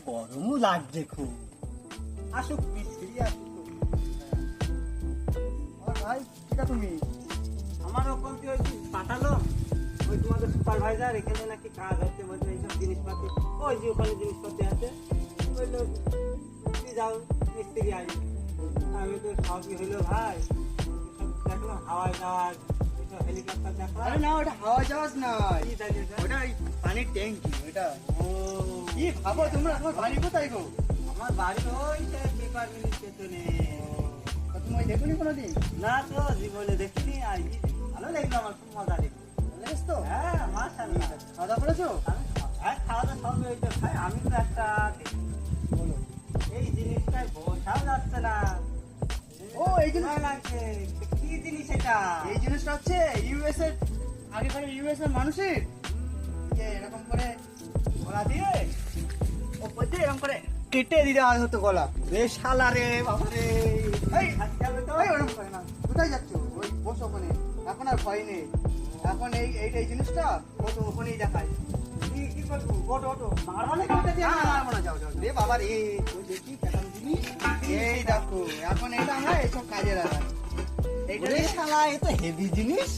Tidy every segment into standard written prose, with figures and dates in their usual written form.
গরমও লাগছে খুব। আসুক মিস্ত্রি আসুক। ভাই ঠিক আছে তুমি আমার ওখান থেকে ওই পাঠালো, ওই তোমাদের সুপারভাইজার এখানে নাকি কাজ হচ্ছে, বলছে এইসব জিনিসপাতি, ওই যে ওখানে জিনিসপাতি আছে, বললো তুই যাও মিস্ত্রি আসবে। আমি তো সবই হইলো ভাই, সব দেখলাম হাওয়াই জাহাজ, এইসব হেলিকপ্টার দেখলাম। আরে না ওটা হাওয়া জাহাজ না, কি জানি ওটা? ওটা ওই পানির ট্যাঙ্কি ওটা। ও, কি ভাবো তোমরা, তোমার বাড়ি কোথায় গো? আমার বাড়ি ওই পেপার মিলের পেছনে। তা তুমি ওই দেখোনি কোনোদিন? না তো জীবনে দেখিনি, আর ভালো লাগলো, আমার খুব মজা দেখলো। জানিস তো? হ্যাঁ মাশাআল্লাহ। খাওয়া দাওয়া করেছো? আমি খাওয়া দাওয়া সব ওই তো খাই। আমি তো একটা বলো। এই জিনিসটাই বোঝাও যাচ্ছে না। ও, এই জিনিস- ভালো লাগছে। কি জিনিস এটা? এই জিনিসটা হচ্ছে ইউএস এর, আগেকার ইউএস এর মানুষের যে এরকম করে গলা দিয়ে ওপর দিয়ে এরকম করে কেটে দিতে হয় হতো গলা। রে শালা রে বাবা রে। এই, হাসি যাবে তো? ওই ওরকম করে না, কোথায় যাচ্ছ? ওই বসো ওখানে, এখন আর ভয় নেই। এখন এই জিনিসটা ও তো ওখানেই দেখায়। কি করবো? ওটো ওটো মারবা না কাউকে দিয়ে? না, না, না, যাও যাও রে বাবা রে, তুই দেখি কেমন জিনিস। এই দেখো, এখন এটা আমরা এইসব কাজে লাগাই। এইটা রে শালা, এ তো হেভি জিনিস।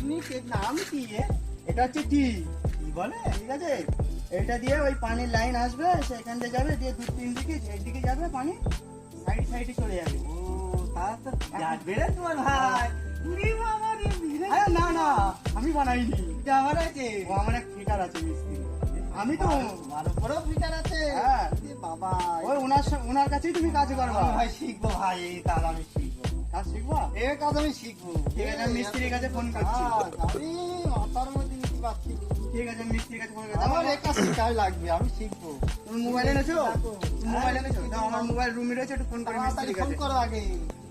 জিনিস, এর নাম কি? এটা হচ্ছে টি, কি বলে? ঠিক আছে? এটা দিয়ে ওই পানির লাইন আসবে, সেখান দিয়ে যাবে, দিয়ে 2-3 দিকে যেদিকে যাবে পানি সাইডে চলে যাবে। ও, তা তো বিরাট বেড়ে তোমার ভাই। রে বাবা রে, বিরাট। আরে না না, আমি বানাইনি, এটা আমার আছে। ও আমার এক ঠিকার আছে মিস্ত্রি। আমি তো আমার উপরেও ফিটার আছে। হ্যাঁ। এ বাবা, ওই ওনার কাছেই তুমি কাজ করবা। আমি ভাই শিখবো ভাই, এই কাজ আমি শিখবো। কাজ শিখবা? এই কাজ আমি শিখবো। ঠিক আছে, আমি মিস্ত্রির কাছে ফোন করছি। আমি মাথার মধ্যে নিতে পারছি না। ঠিক আছে, আমি মিস্ত্রির কাছে ফোন করছি। আমার এই কাজ শিখাই লাগবে, আমি শিখবো। তুমি মোবাইল এনেছো? দেখো। তুমি মোবাইল এনেছো? দাও, আমার মোবাইল রুমে রয়েছে, একটু ফোন করে তাড়াতাড়ি মিস্ত্রির ফোন কাছে। করো আগে,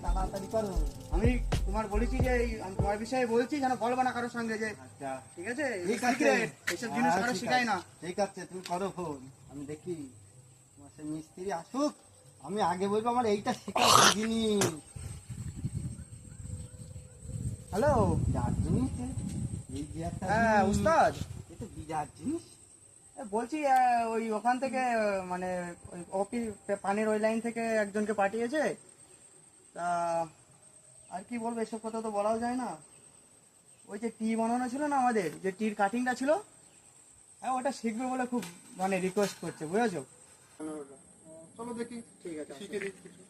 তাড়াতাড়ি করো। আমি তোমার বলেছি যে আমি তোমার বিষয়ে বলছি, যেন বলবো না কারোর সঙ্গে যে, আচ্ছা, ঠিক আছে? ঠিক আছে। Secret, এইসব জিনিস হ্যাঁ, কারো ঠিক শেখায় আছে। না। ঠিক আছে, তুমি করো ফোন, আমি দেখি। তোমার সেই মিস্ত্রি আসুক, আমি আগে বলবো আমার এইটা শেখা জিনিস। হ্যালো। বিরাট জিনিস এ। এই যে একটা হ্যাঁ জিনিস, উস্তাদ, এ তো বিরাট জিনিস। বলছি ওই ওখান থেকে মানে ওই অফিস পানির ওই লাইন থেকে একজনকে পাঠিয়েছে, তা আর কি বলবো, এসব কথা তো বলাও যায় না। ওই যে টি বানানো ছিল না আমাদের, যে টির কাটিংটা ছিল, হ্যাঁ ওটা শিখবে বলে খুব মানে রিকোয়েস্ট করছে, বুঝেছো? চলো দেখি, ঠিক আছে, শিখে দিই কিছু।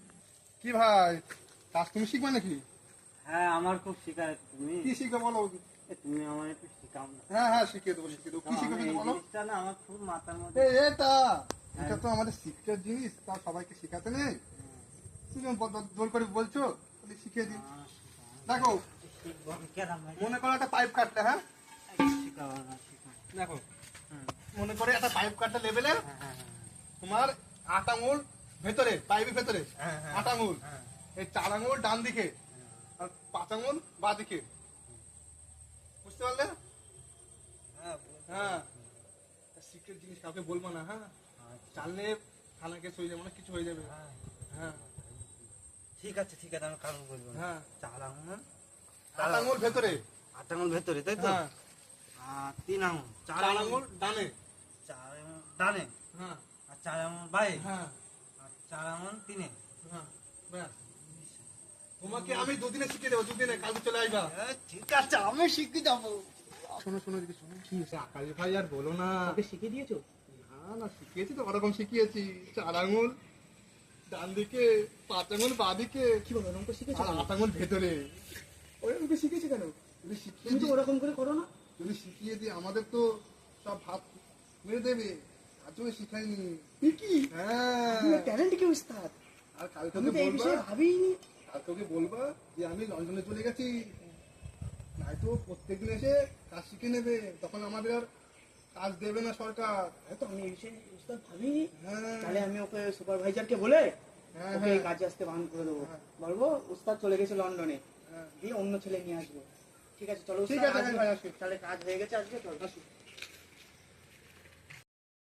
কি ভাই, কাজ তুমি শিখবে নাকি? হ্যাঁ, আমার খুব শিখার আছে। তুমি কি শিখবে বলো? তুমি আমার একটু শিখাও না। হ্যাঁ হ্যাঁ, শিখিয়ে দেবো শিখিয়ে দেবো। কি শিখবে আমি তুমি এই বলো? জিনিসটা না আমার খুব মাথার মধ্যে। এটা তো আমাদের শিক্ষার জিনিস, তা সবাইকে শেখাতে নেই। তুমি জোর করে বলছো, তাহলে শিখিয়ে দিই। দেখো, শিখবো আমি, কেরাম ভাই। মনে করো একটা পাইপ কাটতে, হ্যাঁ শিখাও না, শিখাও। দেখো, হুম, মনে করে একটা পাইপ কাটতে লেভেলে হ্যাঁ, হ্যাঁ, তোমার 8 আঙুল ভেতরে, পাইপের ভেতরে হ্যাঁ, হ্যাঁ, 8 আঙুল, হ্যাঁ, এই 4 আঙুল ডান দিকে আর 5 আঙুল বাঁ দিকে। বুঝতে পারলে? হ্যাঁ, হ্যাঁ, সিক্রেট জিনিস কাউকে বলবো না, হ্যাঁ জানলে থানা কেস হয়ে যাবে, অনেক কিছু হয়ে যাবে। হ্যাঁ। হ্যাঁ ঠিক আছে, ঠিক আছে, আমি কারণ বলবো না। হ্যাঁ, 4 আঙুল, 8 আঙুল ভেতরে, 8 আঙুল ভেতরে, তাই তো? হ্যাঁ 3 আঙুল, 4 4 আঙুল আঙুল ডানে, 4 আঙুল ডানে, হ্যাঁ আর 4 আঙুল বাঁয়ে, হ্যাঁ আর 4 আঙুল তিনে। হ্যাঁ, ব্যাস। তোমাকে আমি দুদিনে শিখিয়ে দেবো, দুদিনে, কালকে চলে আসবা। ঠিক আছে, আমি শিখে যাবো। শোনো শোনো দিদি, শোনো কি আকাশ ভাই, আর বলো না। ওকে শিখিয়ে দিয়েছো? না না, শিখিয়েছি তো, ওরকম শিখিয়েছি। 4 আঙুল ডান দিকে, 5 আঙুল বাঁ দিকে, কি বলো, ওরকম করে শিখেছো? আর 8 আঙুল ভেতরে। ওকে শিখেছো কেন? যদি শিখিয়ে তুমি তো দিই, ওরকম করে করো না। যদি শিখিয়ে দিই আমাদের তো সব ভাত মেরে দেবে, তার জন্য শিখাইনি। কি হ্যাঁ, ট্যালেন্ট কি উস্তাদ? আর কালকে আমি তোকে তো এই বলবা, বিষয়ে ভাবিনি। কাল তোকে বলবা যে আমি লন্ডনে চলে গেছি, নয়তো প্রত্যেকদিন এসে কাজ শিখে নেবে, তখন আমাদের আর কাজ দেবে না সরকার। হয়তো আমি এই বিষয়ে উস্তাদ ভাবিনি। হ্যাঁ তাহলে আমি ওকে সুপারভাইজারকে বলে হ্যাঁ ওকে এই হ্যাঁ কাজে আসতে বারণ করে দেবো। হ্যাঁ। বলবো উস্তাদ চলে গেছে লন্ডনে, হ্যাঁ। দিয়ে অন্য ছেলে নিয়ে আসবো। ঠিক আছে, চলো ঠিক উস্তাদ, আছে, আজকে- ভাই, আসি। তাহলে কাজ হয়ে গেছে আজকে, চলো। আসি।